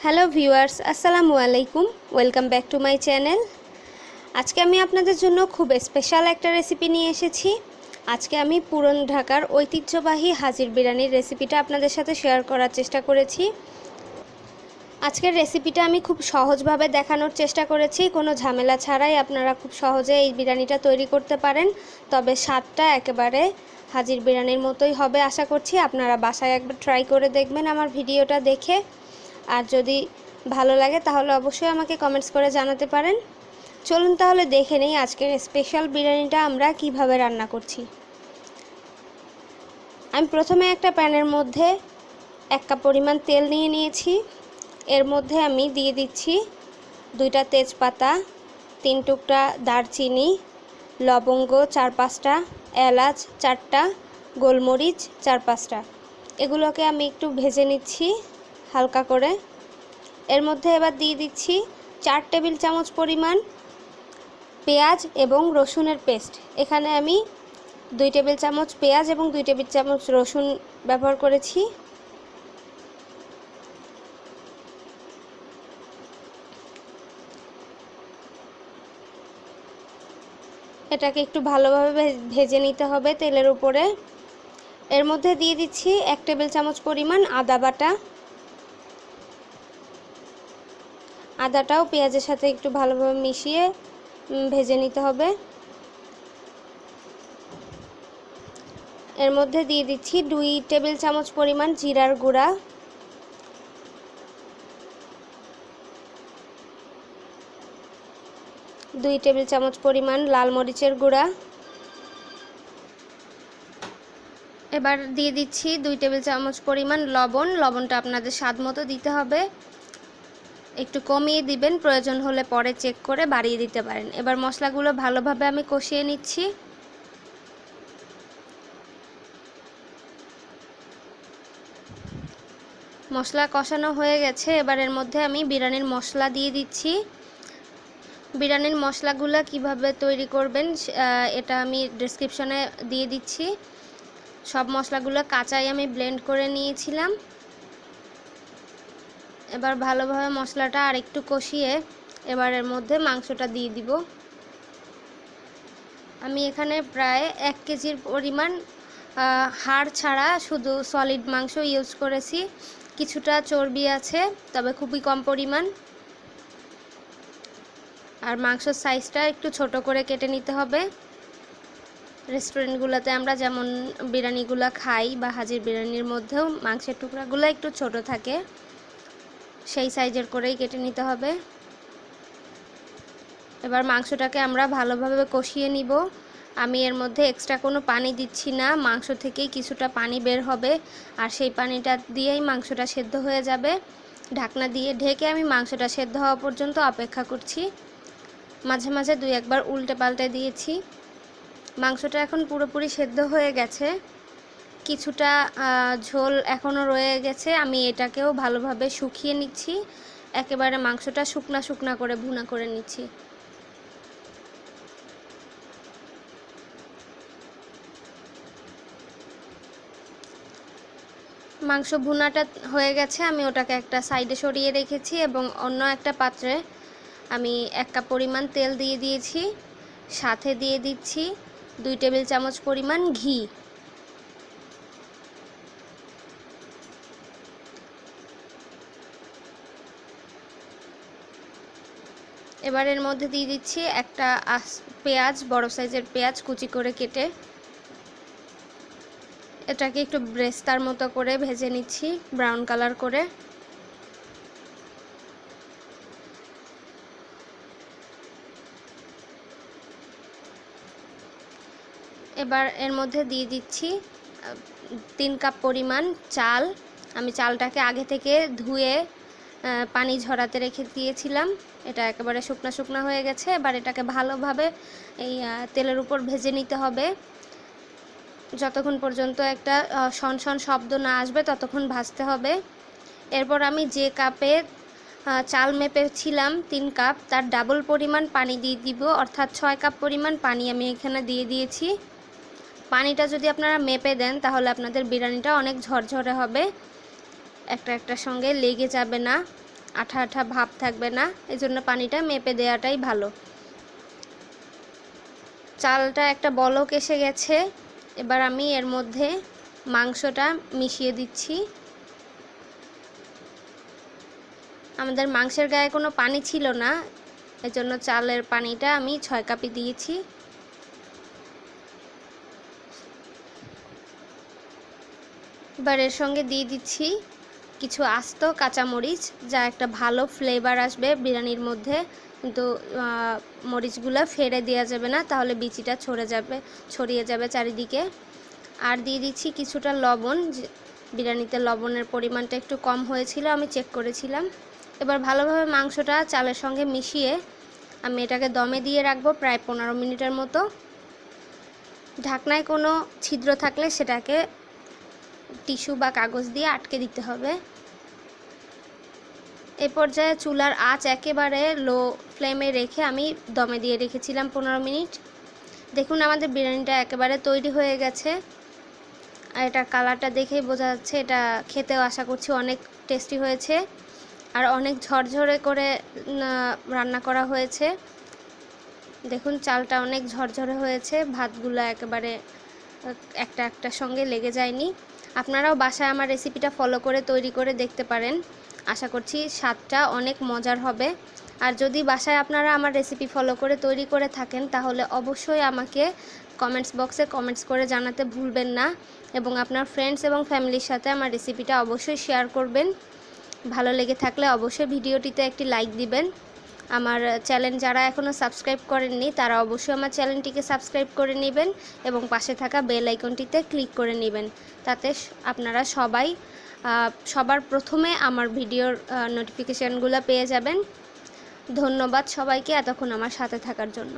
Hello viewers, আসসালামু আলাইকুম। Welcome back to my channel. আজকে আমি আপনাদের জন্য খুব স্পেশাল একটা রেসিপি নিয়ে এসেছি। আজকে আমি পুরান ঢাকার ঐতিহ্যবাহী হাজির বিরিয়ানির রেসিপিটা আপনাদের সাথে শেয়ার করার চেষ্টা করেছি। আজকের রেসিপিটা আমি খুব সহজভাবে দেখানোর চেষ্টা করেছি, কোনো ঝামেলা ছাড়াই আপনারা খুব সহজে এই বিরিয়ানিটা তৈরি করতে পারেন। তবে স্বাদটা একেবারে হাজির বিরিয়ানির মতোই হবে আশা করছি। আপনারা বাসায় একবার ট্রাই করে দেখবেন আমার ভিডিওটা দেখে। আর যদি ভালো লাগে তাহলে অবশ্যই আমাকে কমেন্টস করে জানাতে পারেন। চলুন তাহলে দেখে নেই আজকের স্পেশাল বিরিয়ানিটা আমরা কিভাবে রান্না করছি। আমি প্রথমে একটা প্যানের মধ্যে 1 কাপ পরিমাণ তেল নিয়ে নিয়েছি। এর মধ্যে আমি দিয়ে দিচ্ছি 2টা তেজপাতা, 3 টুকরা দারচিনি, লবঙ্গ 4-5টা, এলাচ 4টা, গোলমরিচ 4-5টা। এগুলোকে আমি একটু ভেজে নিচ্ছি হালকা করে। এর মধ্যে এবার দিয়ে দিচ্ছি 4 টেবিল চামচ পরিমাণ পেঁয়াজ এবং রসুনের পেস্ট। এখানে আমি 2 টেবিল চামচ পেঁয়াজ এবং 2 টেবিল চামচ রসুন ব্যবহার করেছি। এটাকে একটু ভালোভাবে ভেজে নিতে হবে তেলের উপরে। এর মধ্যে দিয়ে দিচ্ছি 1 টেবিল চামচ পরিমাণ আদা বাটা। আদাটাও পেঁয়াজের সাথে একটু ভালোভাবে মিশিয়ে ভেজে নিতে হবে। এর মধ্যে দিয়ে দিচ্ছি 2 টেবিল চামচ পরিমাণ জিরার গুঁড়া, 2 টেবিল চামচ পরিমাণ লাল মরিচের গুঁড়া। এবার দিয়ে দিচ্ছি 2 টেবিল চামচ পরিমাণ লবণ। লবণটা আপনাদের স্বাদ মতো দিতে হবে, একটু কমিয়ে দিবেন, প্রয়োজন হলে পরে চেক করে বাড়িয়ে দিতে পারেন। এবার মশলাগুলো ভালোভাবে আমি কষিয়ে নিচ্ছি। মশলা কষানো হয়ে গেছে। এবার এর মধ্যে আমি বিরিয়ানির মশলা দিয়ে দিচ্ছি। বিরিয়ানির মশলাগুলো কিভাবে তৈরি করবেন এটা আমি ডেসক্রিপশনে দিয়ে দিচ্ছি। সব মশলাগুলো কাঁচাই আমি ব্লেন্ড করে নিয়েছিলাম। এবার ভালোভাবে মশলাটা আরেকটু কষিয়ে এবার এর মধ্যে মাংসটা দিয়ে দিব। আমি এখানে প্রায় 1 কেজির পরিমাণ হাড় ছাড়া শুধু সলিড মাংস ইউজ করেছি। কিছুটা চর্বি আছে, তবে খুবই কম পরিমাণ। আর মাংসের সাইজটা একটু ছোট করে কেটে নিতে হবে। রেস্টুরেন্টগুলোতে আমরা যেমন বিরিয়ানিগুলো খাই বা হাজির বিরিয়ানির মধ্যেও মাংসের টুকরাগুলো একটু ছোট থাকে, সেই সাইজের করেই কেটে নিতে হবে। এবার মাংসটাকে আমরা ভালোভাবে কষিয়ে নিব। আমি এর মধ্যে এক্সট্রা কোনো পানি দিচ্ছি না, মাংস থেকেই কিছুটা পানি বের হবে আর সেই পানিটা দিয়েই মাংসটা সেদ্ধ হয়ে যাবে। ঢাকনা দিয়ে ঢেকে আমি মাংসটা সেদ্ধ হওয়া পর্যন্ত অপেক্ষা করছি। মাঝে মাঝে 2-1 বার উল্টে পাল্টে দিয়েছি। মাংসটা এখন পুরোপুরি সেদ্ধ হয়ে গেছে, কিছুটা ঝোল এখনও রয়ে গেছে। আমি এটাকেও ভালোভাবে শুকিয়ে নিচ্ছি, একেবারে মাংসটা শুকনা শুকনা করে ভুনা করে নিচ্ছি। মাংস ভুনাটা হয়ে গেছে, আমি ওটাকে একটা সাইডে সরিয়ে রেখেছি এবং অন্য একটা পাত্রে আমি 1 কাপ পরিমাণ তেল দিয়ে দিয়েছি। সাথে দিয়ে দিচ্ছি 2 টেবিল চামচ পরিমাণ ঘি। এবার এর মধ্যে দিয়ে দিচ্ছি একটা পেঁয়াজ, বড় সাইজের পেঁয়াজ কুচি করে কেটে। এটাকে একটু ব্রেস্তার মতো করে ভেজে নিচ্ছি ব্রাউন কালার করে। এবার এর মধ্যে দিয়ে দিচ্ছি 3 কাপ পরিমাণ চাল। আমি চালটাকে আগে থেকে ধুয়ে পানি ঝরাতে রেখে দিয়েছিলাম। এটা একেবারে শুকনা শুকনা হয়ে গেছে। এবার এটাকে ভালোভাবে এই তেলের উপর ভেজে নিতে হবে, যতক্ষণ পর্যন্ত একটা শনশন শব্দ না আসবে ততক্ষণ ভাজতে হবে। এরপর আমি যে কাপে চাল মেপেছিলাম 3 কাপ, তার ডাবল পরিমাণ পানি দিয়ে দিব, অর্থাৎ 6 কাপ পরিমাণ পানি আমি এখানে দিয়ে দিয়েছি। পানিটা যদি আপনারা মেপে দেন তাহলে আপনাদের বিরিয়ানিটা অনেক ঝরঝরে হবে, একটা একটার সঙ্গে লেগে যাবে না। আঠা আঠা ভাব থাকবে না, এজন্য পানিটা মেপে দেওয়াটাই ভালো। চালটা একটা বলক এসে গেছে, এবার আমি এর মধ্যে মাংসটা মিশিয়ে দিচ্ছি। আমাদের মাংসের গায়ে কোনো পানি ছিল না, এজন্য চালের পানিটা আমি 6 কাপই দিয়েছি। এবার এর সঙ্গে দিয়ে দিচ্ছি কিছু আস্ত কাঁচামরিচ, যা একটা ভালো ফ্লেভার আসবে বিরিয়ানির মধ্যে। কিন্তু মরিচগুলো ফেলে দেওয়া যাবে না, তাহলে বিচিটা ছড়িয়ে যাবে চারিদিকে। আর দিয়ে দিচ্ছি কিছুটা লবণ, বিরিয়ানিতে লবণের পরিমাণটা একটু কম হয়েছিল, আমি চেক করেছিলাম। এবার ভালোভাবে মাংসটা চালের সঙ্গে মিশিয়ে আমি এটাকে দমে দিয়ে রাখবো প্রায় 15 মিনিটের মতো। ঢাকনায় কোনো ছিদ্র থাকলে সেটাকে টিস্যু বা কাগজ দিয়ে আটকে দিতে হবে। এ পর্যায়ে চুলার আঁচ একেবারে লো ফ্লেমে রেখে আমি দমে দিয়ে রেখেছিলাম 15 মিনিট। দেখুন আমাদের বিরিয়ানিটা একেবারে তৈরি হয়ে গেছে, আর এটার কালারটা দেখেই বোঝা যাচ্ছে এটা খেতেও আশা করছি অনেক টেস্টি হয়েছে, আর অনেক ঝরঝরে করে রান্না করা হয়েছে। দেখুন চালটা অনেক ঝরঝরে হয়েছে, ভাতগুলো একেবারে একটার সঙ্গে লেগে যায়নি। আপনারাও বাসায় আমার রেসিপিটা ফলো করে তৈরি করে দেখতে পারেন, আশা করছি স্বাদটা অনেক মজার হবে। আর যদি বাসায় আপনারা আমার রেসিপি ফলো করে তৈরি করে থাকেন, তাহলে অবশ্যই আমাকে কমেন্টস বক্সে কমেন্টস করে জানাতে ভুলবেন না, এবং আপনার ফ্রেন্ডস এবং ফ্যামিলির সাথে আমার রেসিপিটা অবশ্যই শেয়ার করবেন। ভালো লেগে থাকলে অবশ্যই ভিডিওটিতে একটি লাইক দিবেন। আমার চ্যানেল যারা এখনও সাবস্ক্রাইব করেননি, তারা অবশ্যই আমার চ্যানেলটিকে সাবস্ক্রাইব করে নেবেন এবং পাশে থাকা বেল আইকনটিতে ক্লিক করে নেবেন। তাতে আপনারা সবার প্রথমে আমার ভিডিওর নোটিফিকেশানগুলো পেয়ে যাবেন। ধন্যবাদ সবাইকে এতক্ষণ আমার সাথে থাকার জন্য।